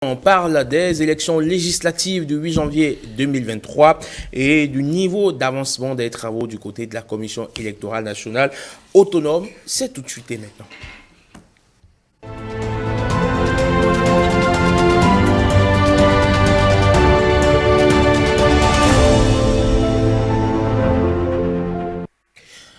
On parle des élections législatives du 8 janvier 2023 et du niveau d'avancement des travaux du côté de la Commission électorale nationale autonome. C'est tout de suite et maintenant.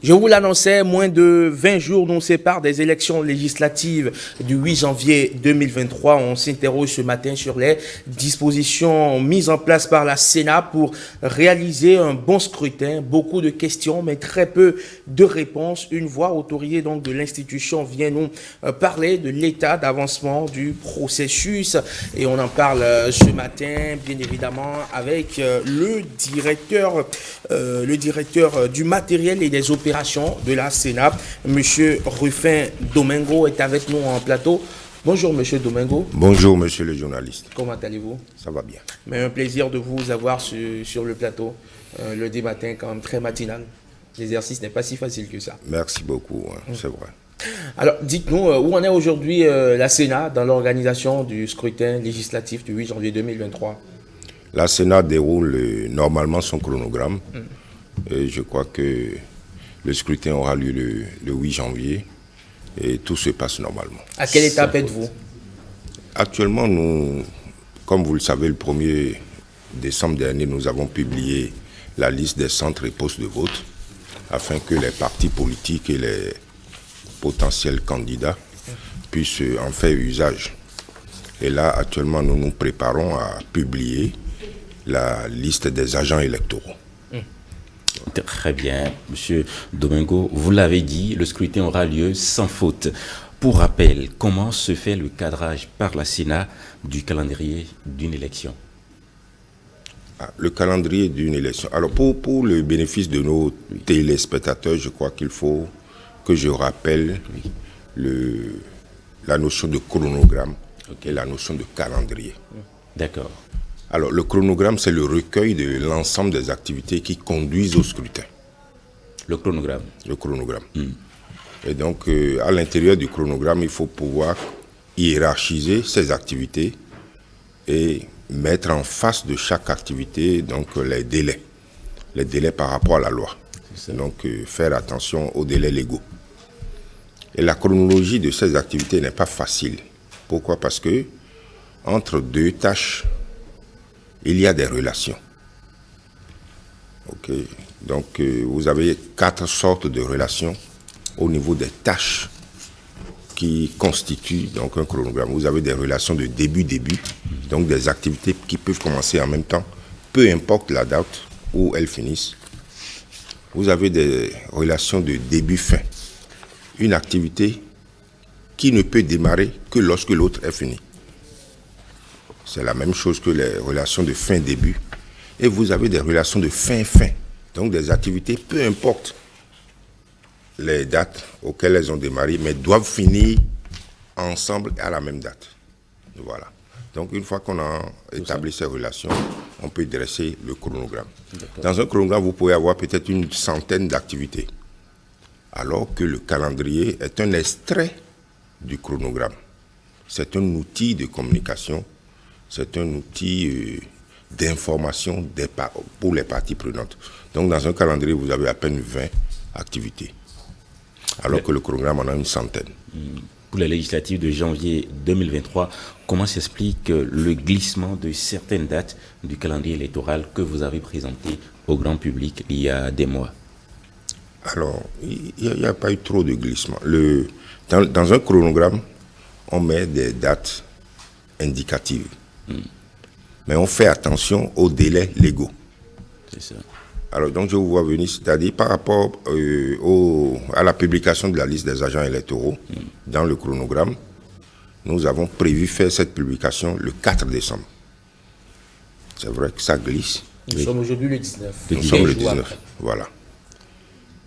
Je vous l'annonçais, moins de 20 jours nous séparent des élections législatives du 8 janvier 2023. On s'interroge ce matin sur les dispositions mises en place par la Sénat pour réaliser un bon scrutin. Beaucoup de questions, mais très peu de réponses. Une voix autorisée donc de l'institution vient nous parler de l'état d'avancement du processus. Et on en parle ce matin, bien évidemment, avec le directeur du matériel et des opérations de la Sénat, Monsieur Rufin Domingo, est avec nous en plateau. Bonjour Monsieur Domingo. Bonjour Monsieur le journaliste. Comment allez-vous? Ça va bien. Mais un plaisir de vous avoir sur le plateau le matin, quand même très matinal. L'exercice n'est pas si facile que ça. Merci beaucoup, c'est vrai. Alors, dites-nous, où en est aujourd'hui la Sénat dans l'organisation du scrutin législatif du 8 janvier 2023? La Sénat déroule normalement son chronogramme. Et je crois que le scrutin aura lieu le 8 janvier et tout se passe normalement. À quelle étape êtes-vous? Actuellement, nous, comme vous le savez, le 1er décembre dernier, nous avons publié la liste des centres et postes de vote afin que les partis politiques et les potentiels candidats puissent en faire usage. Et là, actuellement, nous nous préparons à publier la liste des agents électoraux. Très bien, Monsieur Domingo, vous l'avez dit, le scrutin aura lieu sans faute. Pour rappel, comment se fait le cadrage par la Sénat du calendrier d'une élection? Le calendrier d'une élection. Alors pour le bénéfice de nos téléspectateurs, je crois qu'il faut que je rappelle la notion de chronogramme et la notion de calendrier. D'accord. Alors, le chronogramme, c'est le recueil de l'ensemble des activités qui conduisent au scrutin. Le chronogramme. Le chronogramme. Et donc, à l'intérieur du chronogramme, il faut pouvoir hiérarchiser ces activités et mettre en face de chaque activité donc, les délais par rapport à la loi. Donc, faire attention aux délais légaux. Et la chronologie de ces activités n'est pas facile. Pourquoi? Parce que entre deux tâches, il y a des relations. Ok. Donc, vous avez 4 sortes de relations au niveau des tâches qui constituent donc un chronogramme. Vous avez des relations de début-début, donc des activités qui peuvent commencer en même temps, peu importe la date où elles finissent. Vous avez des relations de début-fin. Une activité qui ne peut démarrer que lorsque l'autre est finie. C'est la même chose que les relations de fin-début. Et vous avez des relations de fin-fin. Donc des activités, peu importe les dates auxquelles elles ont démarré, mais doivent finir ensemble à la même date. Voilà. Donc une fois qu'on a établi ces relations, on peut dresser le chronogramme. Dans un chronogramme, vous pouvez avoir peut-être une centaine d'activités. Alors que le calendrier est un extrait du chronogramme. C'est un outil de communication. C'est un outil d'information pour les parties prenantes. Donc, dans un calendrier, vous avez à peine 20 activités, alors que le chronogramme en a une centaine. Pour les législatives de janvier 2023, comment s'explique le glissement de certaines dates du calendrier électoral que vous avez présenté au grand public il y a des mois? Alors, il n'y a pas eu trop de glissement. Dans un chronogramme, on met des dates indicatives. Mais on fait attention aux délais légaux. C'est ça. Alors, donc, je vous vois venir, c'est-à-dire par rapport à la publication de la liste des agents électoraux dans le chronogramme, nous avons prévu faire cette publication le 4 décembre. C'est vrai que ça glisse. Nous sommes aujourd'hui le 19. Nous sommes le 19, voilà.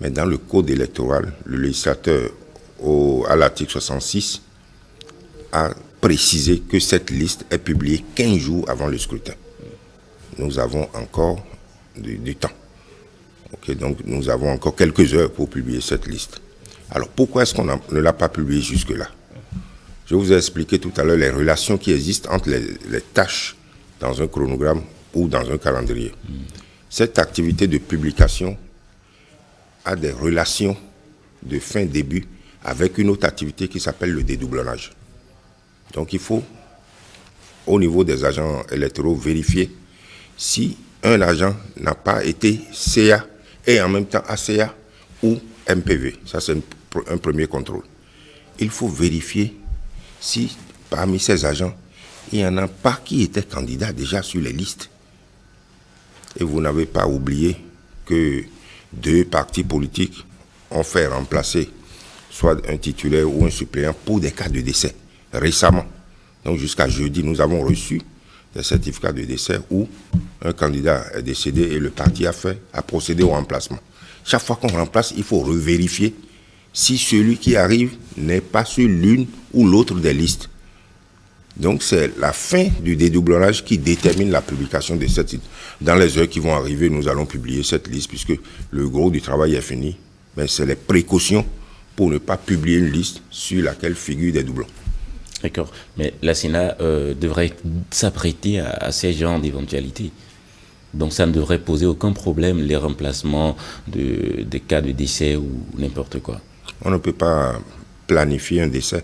Mais dans le code électoral, le législateur, à l'article 66, a précisé que cette liste est publiée 15 jours avant le scrutin. Nous avons encore du temps. Okay, donc nous avons encore quelques heures pour publier cette liste. Alors pourquoi est-ce qu'on ne l'a pas publiée jusque-là? Je vous ai expliqué tout à l'heure les relations qui existent entre les tâches dans un chronogramme ou dans un calendrier. Cette activité de publication a des relations de fin-début avec une autre activité qui s'appelle le dédoublonnage. Donc il faut, au niveau des agents électoraux, vérifier si un agent n'a pas été CA et en même temps ACA ou MPV. Ça, c'est un premier contrôle. Il faut vérifier si parmi ces agents, il n'y en a pas qui étaient candidats déjà sur les listes. Et vous n'avez pas oublié que 2 partis politiques ont fait remplacer soit un titulaire ou un suppléant pour des cas de décès récemment. Donc jusqu'à jeudi, nous avons reçu des certificats de décès où un candidat est décédé et le parti a procédé au remplacement. Chaque fois qu'on remplace, il faut revérifier si celui qui arrive n'est pas sur l'une ou l'autre des listes. Donc c'est la fin du dédoublonnage qui détermine la publication de cette liste. Dans les heures qui vont arriver, nous allons publier cette liste puisque le gros du travail est fini. Mais c'est les précautions pour ne pas publier une liste sur laquelle figurent des doublons. D'accord. Mais la Sénat devrait s'apprêter à ces genres d'éventualités. Donc ça ne devrait poser aucun problème, les remplacements des cas de décès ou n'importe quoi. On ne peut pas planifier un décès.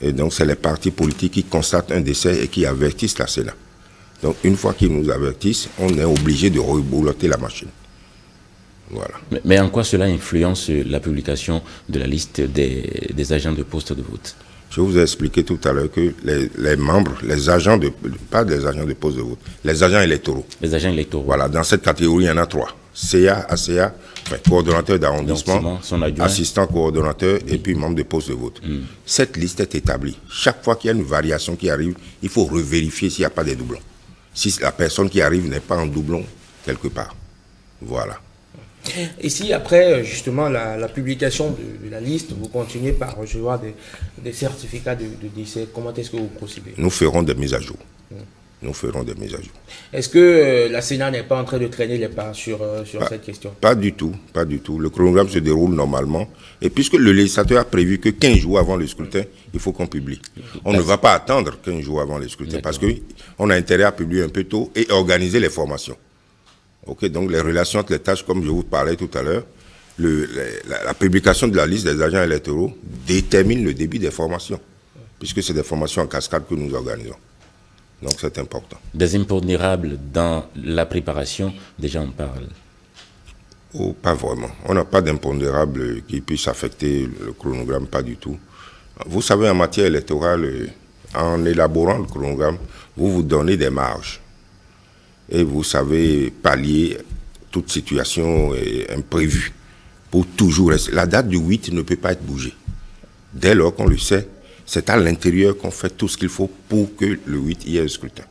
Et donc c'est les partis politiques qui constatent un décès et qui avertissent la Sénat. Donc une fois qu'ils nous avertissent, on est obligé de reboulotter la machine. Voilà. Mais en quoi cela influence la publication de la liste des agents de poste de vote? Je vous ai expliqué tout à l'heure que les membres, les agents pas des agents de poste de vote, les agents électoraux. Les agents électoraux. Voilà, dans cette catégorie, il y en a 3. CA, ACA, enfin, coordonnateur d'arrondissement, assistant coordonnateur et puis membre de poste de vote. Cette liste est établie. Chaque fois qu'il y a une variation qui arrive, il faut revérifier s'il n'y a pas de doublons. Si la personne qui arrive n'est pas en doublon quelque part. Voilà. Et si après, justement, la publication de la liste, vous continuez par recevoir des certificats de décès, comment est-ce que vous procédez? Nous ferons des mises à jour. Nous ferons des mises à jour. Est-ce que la Sénat n'est pas en train de traîner les pas sur cette question? Pas du tout, pas du tout. Le chronogramme se déroule normalement. Et puisque le législateur a prévu que 15 jours avant le scrutin, il faut qu'on publie. On ne va pas attendre 15 jours avant le scrutin parce qu'on a intérêt à publier un peu tôt et organiser les formations. Ok, donc les relations entre les tâches, comme je vous parlais tout à l'heure, la publication de la liste des agents électoraux détermine le début des formations, puisque c'est des formations en cascade que nous organisons. Donc c'est important. Des impondérables dans la préparation, déjà on parle. Oh, pas vraiment. On n'a pas d'impondérables qui puissent affecter le chronogramme, pas du tout. Vous savez, en matière électorale, en élaborant le chronogramme, vous vous donnez des marges. Et vous savez pallier toute situation imprévue pour toujours rester. La date du 8 ne peut pas être bougée. Dès lors qu'on le sait, c'est à l'intérieur qu'on fait tout ce qu'il faut pour que le 8 y ait un scrutin.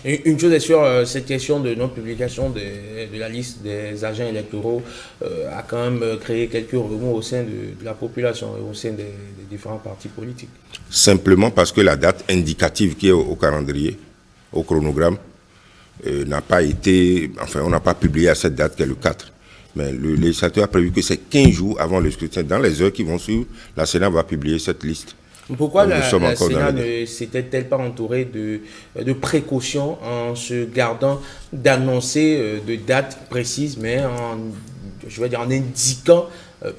Une chose est sûre, cette question de non-publication de la liste des agents électoraux a quand même créé quelques remous au sein de la population et au sein des différents partis politiques. Simplement parce que la date indicative qui est au calendrier, au chronogramme, n'a pas été, enfin on n'a pas publié à cette date qui est le 4. Mais le législateur a prévu que c'est 15 jours avant le scrutin. Dans les heures qui vont suivre, la Sénat va publier cette liste. Pourquoi la Sénat ne s'était-elle pas entourée de précautions en se gardant d'annoncer de dates précises, mais en indiquant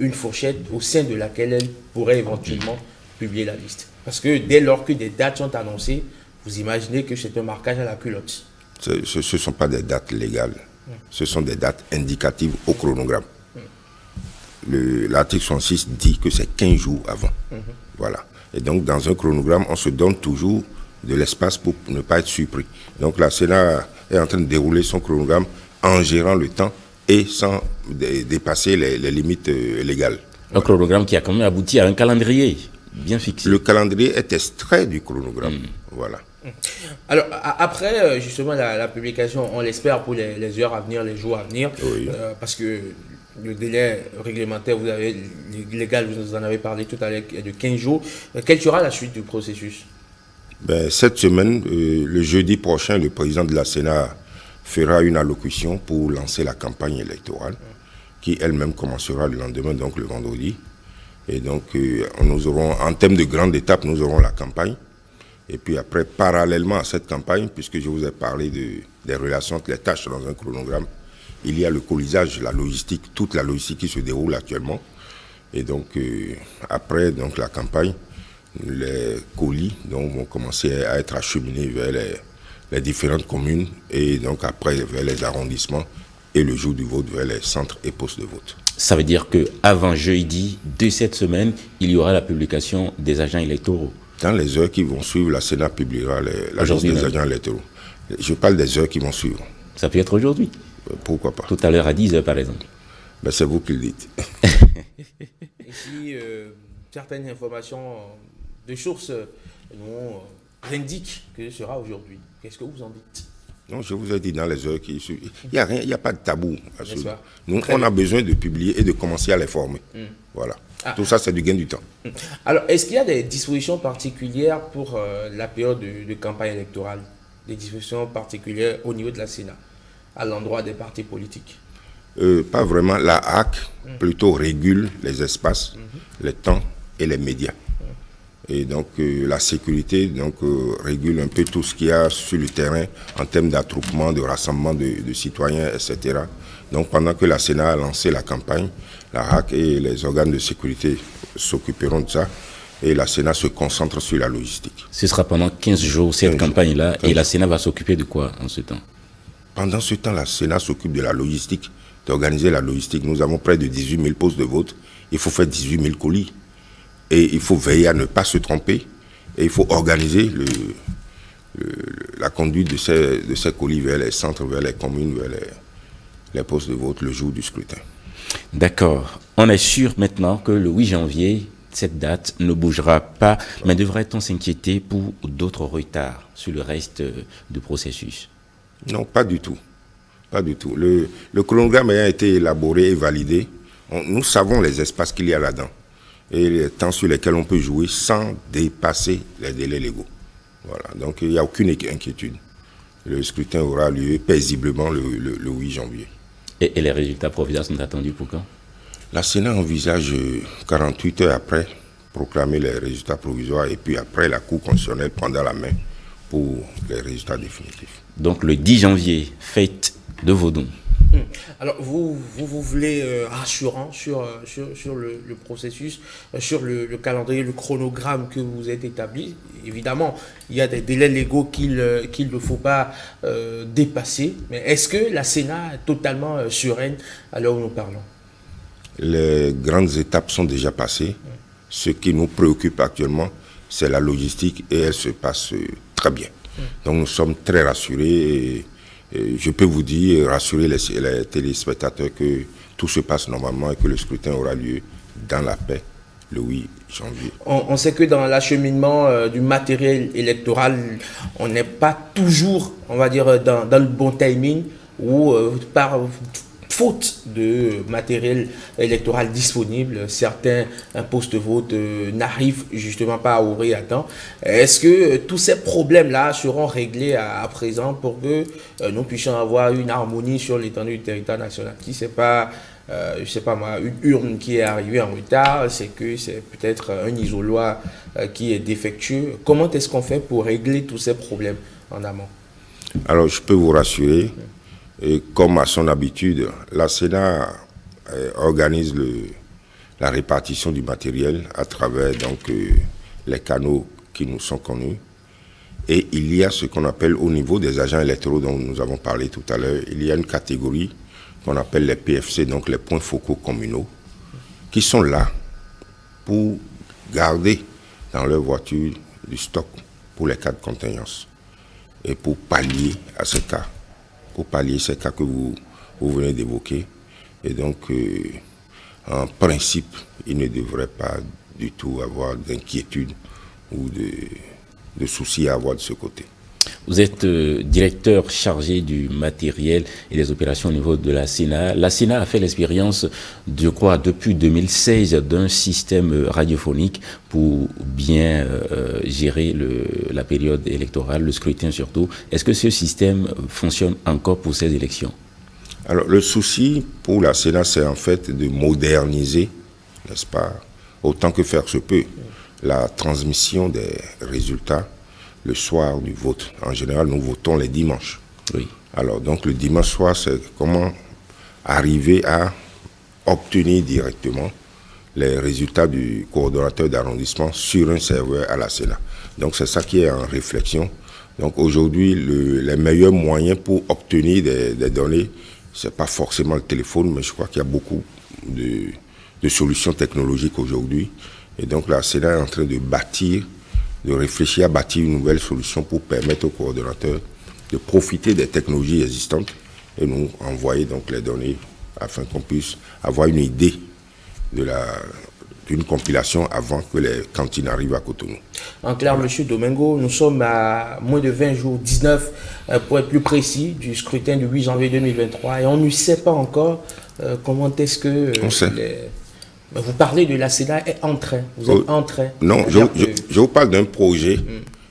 une fourchette au sein de laquelle elle pourrait éventuellement publier la liste? Parce que dès lors que des dates sont annoncées, vous imaginez que c'est un marquage à la culotte. Ce ne sont pas des dates légales, ce sont des dates indicatives au chronogramme. L'article 66 dit que c'est 15 jours avant. Voilà. Et donc, dans un chronogramme, on se donne toujours de l'espace pour ne pas être surpris. Donc, la Sénat est en train de dérouler son chronogramme en gérant le temps et sans dépasser les limites légales. Un chronogramme qui a quand même abouti à un calendrier bien fixé. Le calendrier est extrait du chronogramme. Voilà. Alors, après, justement, la publication, on l'espère pour les heures à venir, les jours à venir, parce que le délai réglementaire, légal, vous en avez parlé tout à l'heure, de 15 jours. Quelle sera la suite du processus? Cette semaine, le jeudi prochain, le président de la Sénat fera une allocution pour lancer la campagne électorale, qui elle-même commencera le lendemain, donc le vendredi. Et donc, nous aurons, en termes de grande étape, nous aurons la campagne. Et puis après, parallèlement à cette campagne, puisque je vous ai parlé des relations entre les tâches dans un chronogramme, il y a le colisage, la logistique, toute la logistique qui se déroule actuellement. Et donc, après donc, la campagne, les colis donc, vont commencer à être acheminés vers les différentes communes et donc après vers les arrondissements et le jour du vote vers les centres et postes de vote. Ça veut dire qu'avant jeudi de cette semaine, il y aura la publication des agents électoraux. Dans les heures qui vont suivre, la Sénat publiera la liste des agents électoraux. Je parle des heures qui vont suivre. Ça peut être aujourd'hui. Pourquoi pas? Tout à l'heure à 10h par exemple. Ben, c'est vous qui le dites. Et si certaines informations de sources nous indiquent que ce sera aujourd'hui, qu'est-ce que vous en dites? Non, je vous ai dit dans les heures qui suivent. Il n'y a rien, il n'y a pas de tabou. Nous, Très on a bien. besoin de publier et de commencer à les former. Voilà. Tout ça, c'est du gain du temps. Alors, est-ce qu'il y a des dispositions particulières pour la période de campagne électorale? Des dispositions particulières au niveau de la Sénat, à l'endroit des partis politiques? Pas vraiment. La HAC plutôt régule les espaces, les temps et les médias. Et donc la sécurité donc, régule un peu tout ce qu'il y a sur le terrain en termes d'attroupement, de rassemblement de citoyens, etc. Donc pendant que la Sénat a lancé la campagne, la HAC et les organes de sécurité s'occuperont de ça. Et la Sénat se concentre sur la logistique. Ce sera pendant 15 jours cette 15 campagne-là. jours. Et la Sénat va s'occuper de quoi en ce temps? Pendant ce temps, la Sénat s'occupe de la logistique, d'organiser la logistique. Nous avons près de 18 000 postes de vote. Il faut faire 18 000 colis. Et il faut veiller à ne pas se tromper. Et il faut organiser la conduite de ces colis vers les centres, vers les communes, vers les postes de vote le jour du scrutin. D'accord. On est sûr maintenant que le 8 janvier, cette date ne bougera pas. Mais devrait-on s'inquiéter pour d'autres retards sur le reste du processus? Non, pas du tout. Pas du tout. Le chronogramme ayant été élaboré et validé, nous savons les espaces qu'il y a là-dedans et les temps sur lesquels on peut jouer sans dépasser les délais légaux. Voilà. Donc il n'y a aucune inquiétude. Le scrutin aura lieu paisiblement le 8 janvier. Et les résultats provisoires sont attendus pour quand? La Sénat envisage 48 heures après proclamer les résultats provisoires et puis après la Cour constitutionnelle prendra la main pour les résultats définitifs. Donc le 10 janvier, fête de vos dons. Alors, vous voulez rassurant sur le processus, sur le calendrier, le chronogramme que vous êtes établi. Évidemment, il y a des délais légaux qu'il ne faut pas dépasser. Mais est-ce que la Sénat est totalement sereine à l'heure où nous parlons? Les grandes étapes sont déjà passées. Ce qui nous préoccupe actuellement, c'est la logistique et elle se passe très bien. Donc nous sommes très rassurés et je peux vous dire, rassurer les téléspectateurs que tout se passe normalement et que le scrutin aura lieu dans la paix le 8 janvier. On sait que dans l'acheminement du matériel électoral, on n'est pas toujours, on va dire, dans le bon timing ou par faute de matériel électoral disponible, certains postes de vote n'arrivent justement pas à ouvrir à temps. Est-ce que tous ces problèmes-là seront réglés à présent pour que nous puissions avoir une harmonie sur l'étendue du territoire national? Si ce n'est pas, je sais pas moi, une urne qui est arrivée en retard, c'est que c'est peut-être un isoloir qui est défectueux. Comment est-ce qu'on fait pour régler tous ces problèmes en amont? Alors je peux vous rassurer. Et comme à son habitude, la Sénat organise la répartition du matériel à travers donc, les canaux qui nous sont connus. Et il y a ce qu'on appelle au niveau des agents électoraux dont nous avons parlé tout à l'heure, il y a une catégorie qu'on appelle les PFC, donc les points focaux communaux, qui sont là pour garder dans leur voiture du stock pour les cas de contingence et pour pallier à ces cas. Pour pallier ces cas que vous venez d'évoquer. Et donc, en principe, il ne devrait pas du tout avoir d'inquiétude ou de soucis à avoir de ce côté. Vous êtes directeur chargé du matériel et des opérations au niveau de la Sénat. La Sénat a fait l'expérience, je crois, depuis 2016 d'un système radiophonique pour bien gérer la période électorale, le scrutin surtout. Est-ce que ce système fonctionne encore pour ces élections? Alors, le souci pour la Sénat, c'est en fait de moderniser, n'est-ce pas, autant que faire se peut, la transmission des résultats le soir du vote. En général, nous votons les dimanches. Oui. Alors, donc, le dimanche soir, c'est comment arriver à obtenir directement les résultats du coordonnateur d'arrondissement sur un serveur à la Sénat. Donc, c'est ça qui est en réflexion. Donc, aujourd'hui, les meilleurs moyens pour obtenir des données, ce n'est pas forcément le téléphone, mais je crois qu'il y a beaucoup de solutions technologiques aujourd'hui. Et donc, la Sénat est en train de réfléchir à bâtir une nouvelle solution pour permettre aux coordonnateurs de profiter des technologies existantes et nous envoyer donc les données afin qu'on puisse avoir une idée d'une compilation avant que les cantines arrivent à Cotonou. En clair, voilà. M. Domingo, nous sommes à moins de 20 jours, 19 pour être plus précis, du scrutin du 8 janvier 2023 et on ne sait pas encore comment est-ce que... on sait. Vous parlez de la Sénat est en train, vous êtes en train. Non, je vous parle d'un projet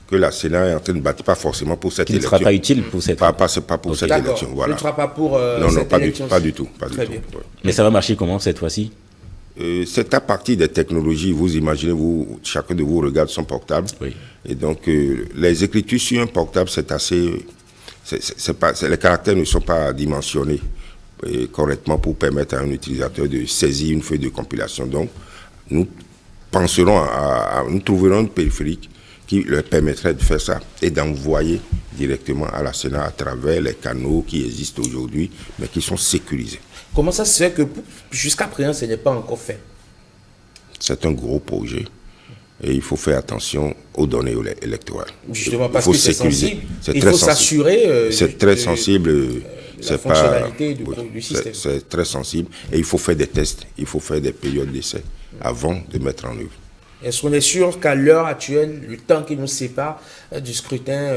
que la Sénat est en train de bâtir, pas forcément pour cette élection. Qui ne sera pas utile pour cette élection. Pas pour cette élection, voilà. Ne sera pas pour cette élection. Pas du tout. Très bien. Ouais. Mais ça va marcher comment cette fois-ci? C'est à partir des technologies. Vous imaginez, chacun de vous regarde son portable. Oui. Et donc, les écritures sur un portable, c'est assez... les caractères ne sont pas dimensionnés correctement pour permettre à un utilisateur de saisir une feuille de compilation. Donc, nous nous trouverons une périphérique qui leur permettrait de faire ça et d'envoyer directement à la Sénat à travers les canaux qui existent aujourd'hui, mais qui sont sécurisés. Comment ça se fait que jusqu'à présent, ce n'est pas encore fait? C'est un gros projet et il faut faire attention aux données électorales. Justement, parce que c'est sensible. Il faut s'assurer. C'est très sensible. La fonctionnalité du système. C'est très sensible et il faut faire des tests, il faut faire des périodes d'essai avant de mettre en œuvre. Est-ce qu'on est sûr qu'à l'heure actuelle, le temps qui nous sépare du scrutin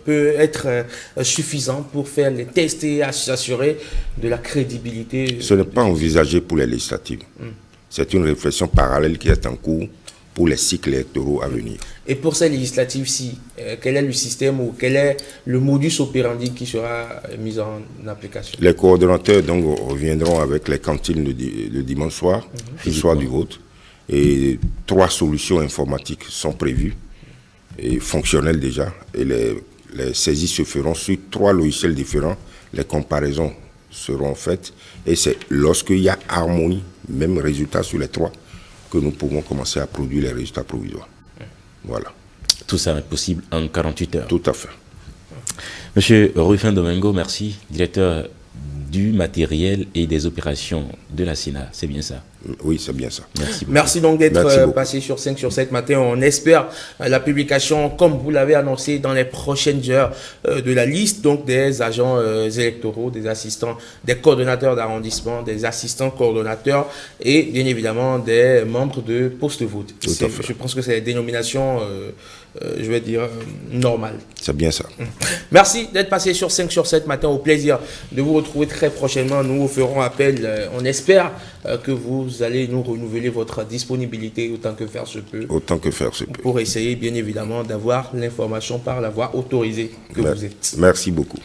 peut être suffisant pour faire les tests et s'assurer de la crédibilité? Ce n'est pas envisagé pour les législatives. C'est une réflexion parallèle qui est en cours pour les cycles électoraux à venir. Et pour ces législatives-ci, quel est le système ou quel est le modus operandi qui sera mis en application? Les coordonnateurs donc, reviendront avec les cantines le dimanche soir, le soir du vote. Et 3 solutions informatiques sont prévues et fonctionnelles déjà. Et les saisies se feront sur 3 logiciels différents. Les comparaisons seront faites. Et c'est lorsqu'il y a harmonie, même résultat sur les 3, que nous pouvons commencer à produire les résultats provisoires. Voilà. Tout ça est possible en 48 heures. Tout à fait. Monsieur Rufin Domingo, merci, directeur du matériel et des opérations de la Sénat. C'est bien ça? Oui, c'est bien ça. Merci beaucoup. Merci donc d'être passé sur 5 sur 7 matin. On espère la publication, comme vous l'avez annoncé, dans les prochaines heures de la liste donc des agents électoraux, des assistants, des coordonnateurs d'arrondissement, des assistants coordonnateurs et bien évidemment des membres de poste-vote. Je pense que c'est la dénomination, je vais dire, normale. C'est bien ça. Merci d'être passé sur 5 sur 7 matin. Au plaisir de vous retrouver très prochainement. Nous vous ferons appel. On espère que vous allez nous renouveler votre disponibilité autant que faire se peut. Autant que faire se peut. Pour essayer, bien évidemment, d'avoir l'information par la voie autorisée que vous êtes. Merci beaucoup.